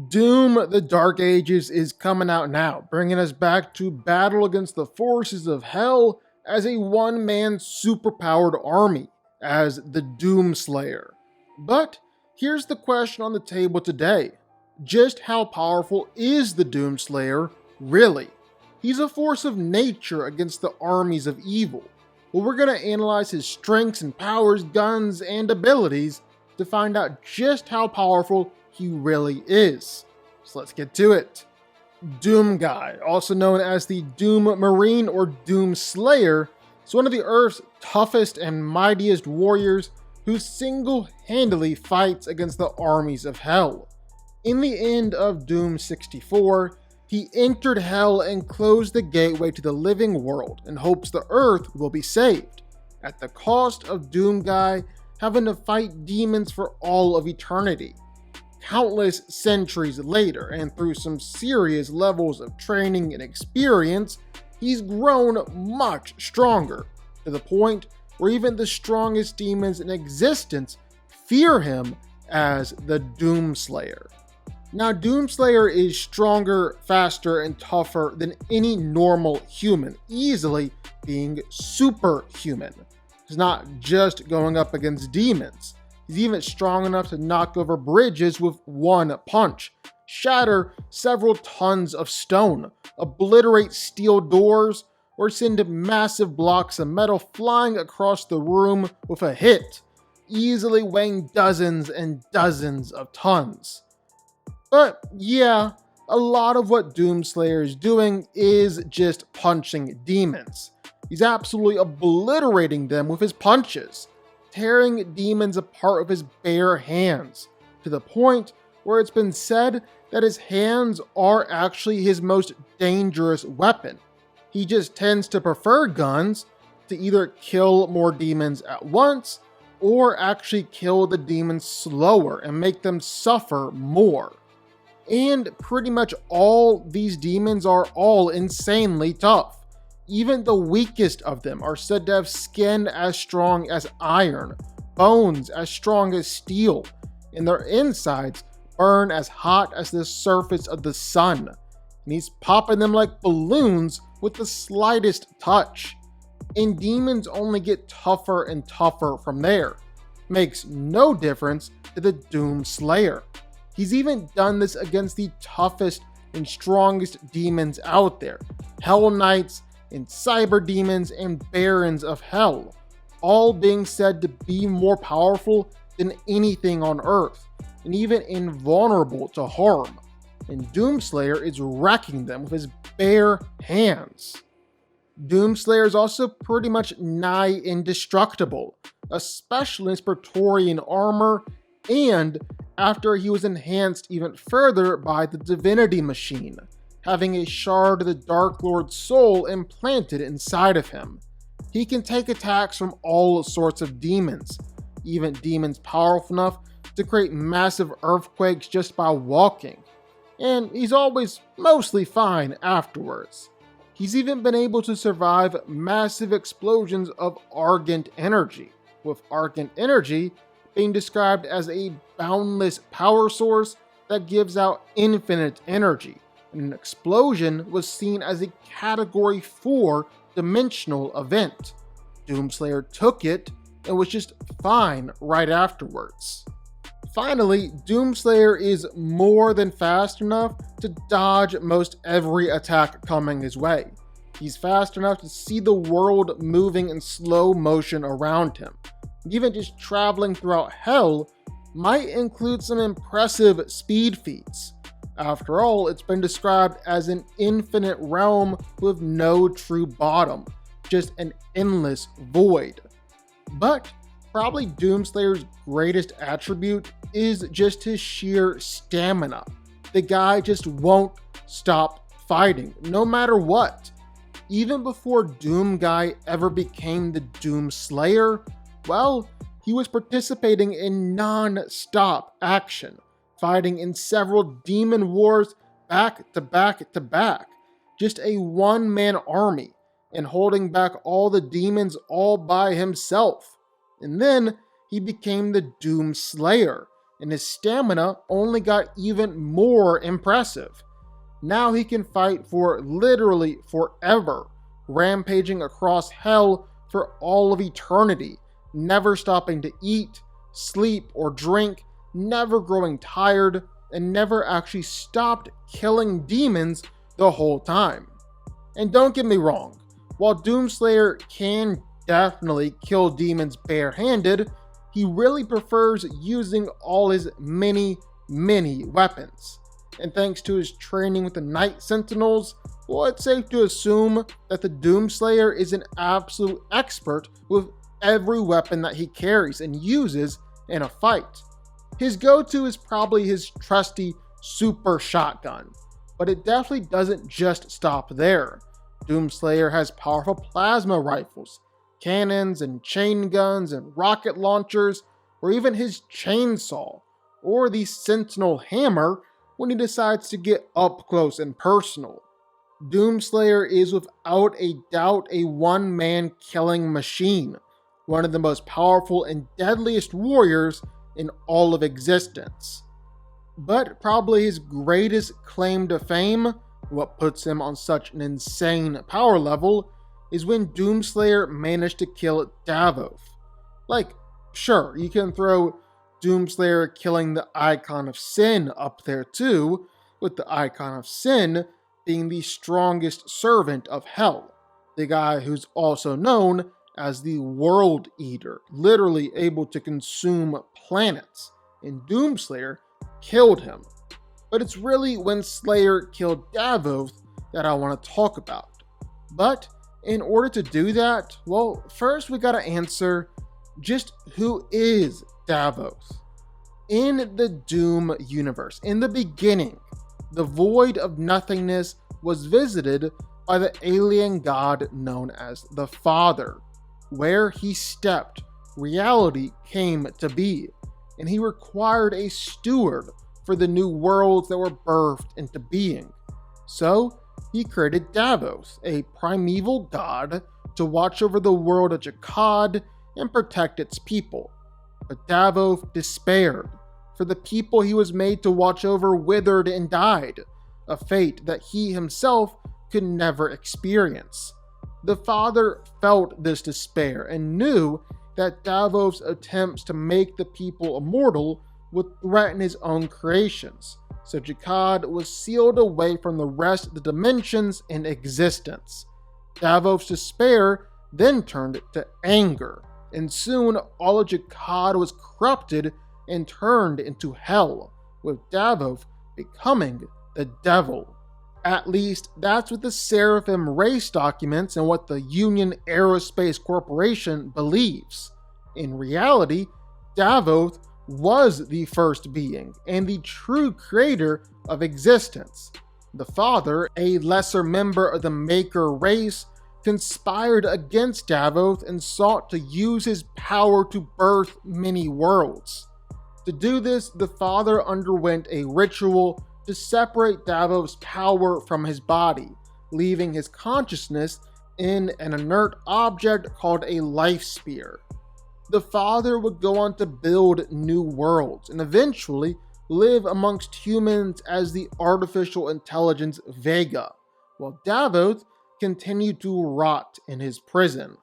Doom the Dark Ages is coming out now, bringing us back to battle against the forces of hell as a one-man superpowered army, as the Doomslayer. But here's the question on the table today. Just how powerful is the Doomslayer, really? He's a force of nature against the armies of evil. Well, we're going to analyze his strengths and powers, guns, and abilities to find out just how powerful he really is. So let's get to it. Doom Guy, also known as the Doom Marine or Doom Slayer, is one of the Earth's toughest and mightiest warriors who single-handedly fights against the armies of hell. In the end of Doom 64, he entered hell and closed the gateway to the living world in hopes the Earth will be saved, at the cost of Doom Guy having to fight demons for all of eternity. Countless centuries later, and through some serious levels of training and experience, he's grown much stronger, to the point where even the strongest demons in existence fear him as the Doomslayer. Now, Doomslayer is stronger, faster, and tougher than any normal human, easily being superhuman. He's not just going up against demons. He's even strong enough to knock over bridges with one punch, shatter several tons of stone, obliterate steel doors, or send massive blocks of metal flying across the room with a hit, easily weighing dozens and dozens of tons. But yeah, a lot of what Doomslayer is doing is just punching demons. He's absolutely obliterating them with his punches, tearing demons apart with his bare hands, to the point where it's been said that his hands are actually his most dangerous weapon. He just tends to prefer guns to either kill more demons at once or actually kill the demons slower and make them suffer more. And pretty much all these demons are all insanely tough. Even the weakest of them are said to have skin as strong as iron, bones as strong as steel, and their insides burn as hot as the surface of the sun. And he's popping them like balloons with the slightest touch. And demons only get tougher and tougher from there. Makes no difference to the Doomslayer. He's even done this against the toughest and strongest demons out there, Hell Knights and Cyber Demons and Barons of Hell, all being said to be more powerful than anything on Earth, and even invulnerable to harm. And Doomslayer is wrecking them with his bare hands. Doomslayer is also pretty much nigh indestructible, especially in his Praetorian armor, and after he was enhanced even further by the Divinity Machine, having a shard of the Dark Lord's soul implanted inside of him. He can take attacks from all sorts of demons, even demons powerful enough to create massive earthquakes just by walking, and he's always mostly fine afterwards. He's even been able to survive massive explosions of Argent energy, with Argent energy being described as a boundless power source that gives out infinite energy, and an explosion was seen as a Category 4 dimensional event. Doomslayer took it and was just fine right afterwards. Finally, Doomslayer is more than fast enough to dodge most every attack coming his way. He's fast enough to see the world moving in slow motion around him. Even just traveling throughout hell might include some impressive speed feats. After all, it's been described as an infinite realm with no true bottom, just an endless void. But probably Doomslayer's greatest attribute is just his sheer stamina. The guy just won't stop fighting, no matter what. Even before Doom Guy ever became the Doomslayer, well, he was participating in non-stop action, fighting in several demon wars back to back to back, just a one-man army, and holding back all the demons all by himself. And then he became the Doomslayer, and his stamina only got even more impressive. Now he can fight for literally forever, rampaging across hell for all of eternity, never stopping to eat, sleep, or drink, never growing tired, and never actually stopped killing demons the whole time. And don't get me wrong, while Doomslayer can definitely kill demons barehanded, he really prefers using all his many weapons. And thanks to his training with the Night Sentinels, well, it's safe to assume that the Doomslayer is an absolute expert with every weapon that he carries and uses in a fight. His go-to is probably his trusty super shotgun, but it definitely doesn't just stop there. Doomslayer has powerful plasma rifles, cannons and chain guns and rocket launchers, or even his chainsaw, or the Sentinel hammer when he decides to get up close and personal. Doomslayer is without a doubt a one-man killing machine, one of the most powerful and deadliest warriors in all of existence. But probably his greatest claim to fame, what puts him on such an insane power level, is when Doomslayer managed to kill Davo. Like, sure, you can throw Doomslayer killing the Icon of Sin up there too, with the Icon of Sin being the strongest servant of Hell, the guy who's also known as the World Eater, literally able to consume planets, and Doomslayer killed him. But it's really when Slayer killed Davo that I want to talk about. But in order to do that, well, first we gotta answer just who is Davo. In the Doom universe, in the beginning, the void of nothingness was visited by the alien god known as the Father. Where he stepped, reality came to be, and he required a steward for the new worlds that were birthed into being. So, he created Davo, a primeval god, to watch over the world of Jakad and protect its people. But Davo despaired, for the people he was made to watch over withered and died, a fate that he himself could never experience. The Father felt this despair and knew that Davo's attempts to make the people immortal would threaten his own creations, so Jakad was sealed away from the rest of the dimensions in existence. Davo's despair then turned to anger, and soon all of Jakad was corrupted and turned into hell, with Davo becoming the devil. At least, that's what the Seraphim race documents and what the Union Aerospace Corporation believes. In reality, Davo was the first being and the true creator of existence. The Father, a lesser member of the Maker race, conspired against Davo and sought to use his power to birth many worlds. To do this, the Father underwent a ritual to separate Davo's power from his body, leaving his consciousness in an inert object called a life spear. The Father would go on to build new worlds and eventually live amongst humans as the artificial intelligence Vega, while Davo continued to rot in his prison.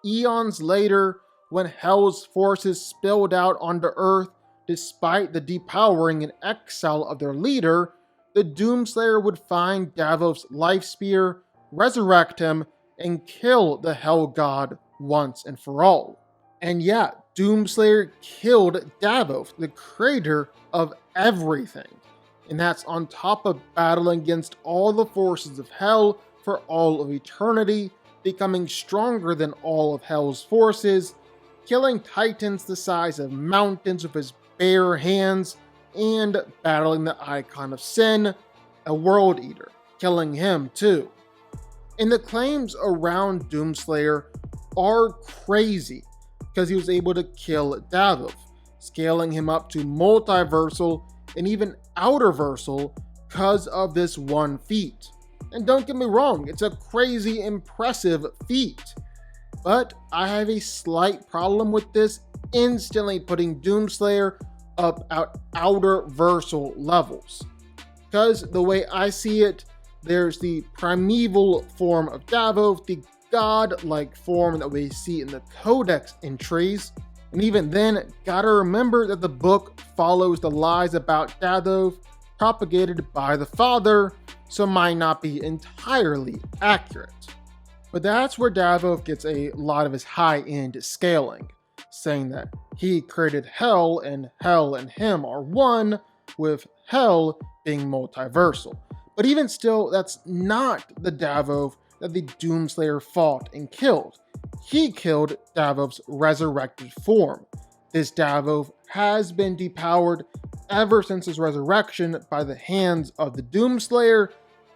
Eons later, when Hell's forces spilled out onto Earth, despite the depowering and exile of their leader, the Doomslayer would find Davo's life spear, resurrect him, and kill the Hell God once and for all. And yeah, Doomslayer killed Davo, the creator of everything. And that's on top of battling against all the forces of Hell for all of eternity, becoming stronger than all of Hell's forces, killing titans the size of mountains with his bare hands, and battling the Icon of Sin, a World Eater, killing him too. And the claims around Doomslayer are crazy, because he was able to kill Davo, scaling him up to multiversal and even outerversal because of this one feat. And don't get me wrong, it's a crazy impressive feat. But I have a slight problem with this instantly putting Doomslayer up at outer versal levels. Because the way I see it, there's the primeval form of Davo, the god-like form that we see in the Codex entries. And even then, gotta remember that the book follows the lies about Davo propagated by the father, so might not be entirely accurate. But that's where Davo gets a lot of his high-end scaling, saying that he created Hell and him are one, with Hell being multiversal. But even still, that's not the Davo that the Doomslayer fought and killed. He killed Davo's resurrected form. This Davo has been depowered ever since his resurrection by the hands of the Doomslayer,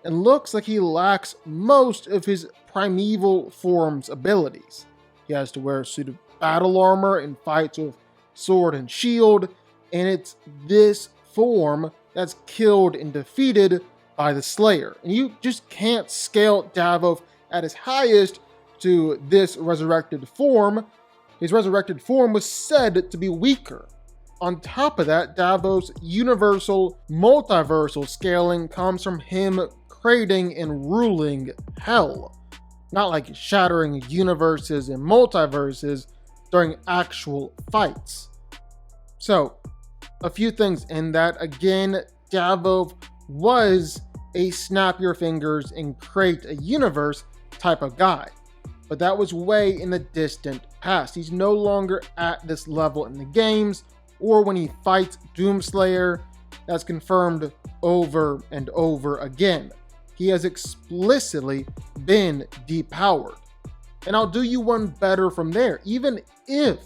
and looks like he lacks most of his primeval form's abilities. He has to wear a suit of battle armor and fights with sword and shield, and it's this form that's killed and defeated by the Slayer. And you just can't scale Davo at his highest to this resurrected form. His resurrected form was said to be weaker. On top of that, Davo's universal, multiversal scaling comes from him creating and ruling Hell, not like shattering universes and multiverses during actual fights. So, a few things in that. Again, Davo was a snap your fingers and create a universe type of guy, but that was way in the distant past. He's no longer at this level in the games or when he fights Doomslayer. That's confirmed over and over again. He has explicitly been depowered. And I'll do you one better from there. Even if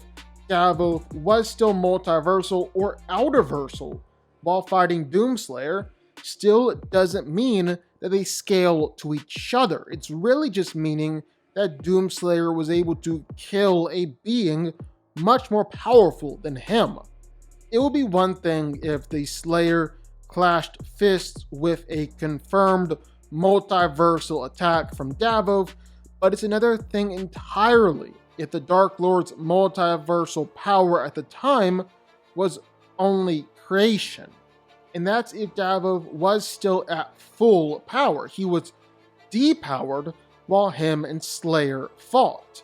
Davo was still multiversal or outerversal while fighting Doomslayer, still doesn't mean that they scale to each other. It's really just meaning that Doomslayer was able to kill a being much more powerful than him. It would be one thing if the Slayer clashed fists with a confirmed multiversal attack from Davo, but it's another thing entirely if the Dark Lord's multiversal power at the time was only creation. And that's if Davo was still at full power. He was depowered while him and Slayer fought.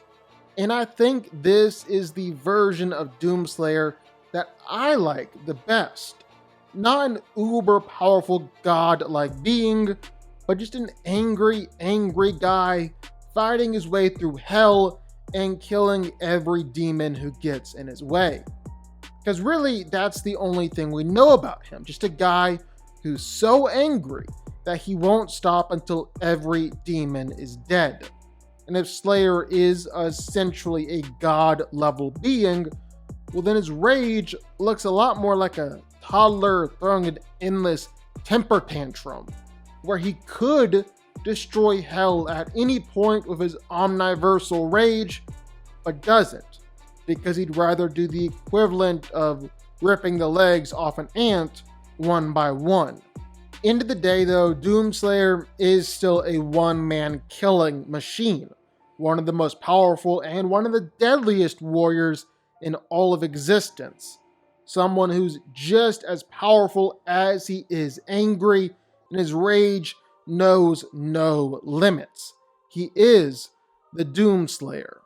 And I think this is the version of Doomslayer that I like the best. Not an uber powerful god-like being, but just an angry guy fighting his way through hell and killing every demon who gets in his way. Because really, that's the only thing we know about him. Just a guy who's so angry that he won't stop until every demon is dead. And if Slayer is essentially a god-level being, well then his rage looks a lot more like a toddler throwing an endless temper tantrum, where he could destroy hell at any point with his omniversal rage, but doesn't, because he'd rather do the equivalent of ripping the legs off an ant one by one. End of the day though, Doomslayer is still a one-man killing machine, one of the most powerful and one of the deadliest warriors in all of existence. Someone who's just as powerful as he is angry, and his rage knows no limits. He is the Doomslayer.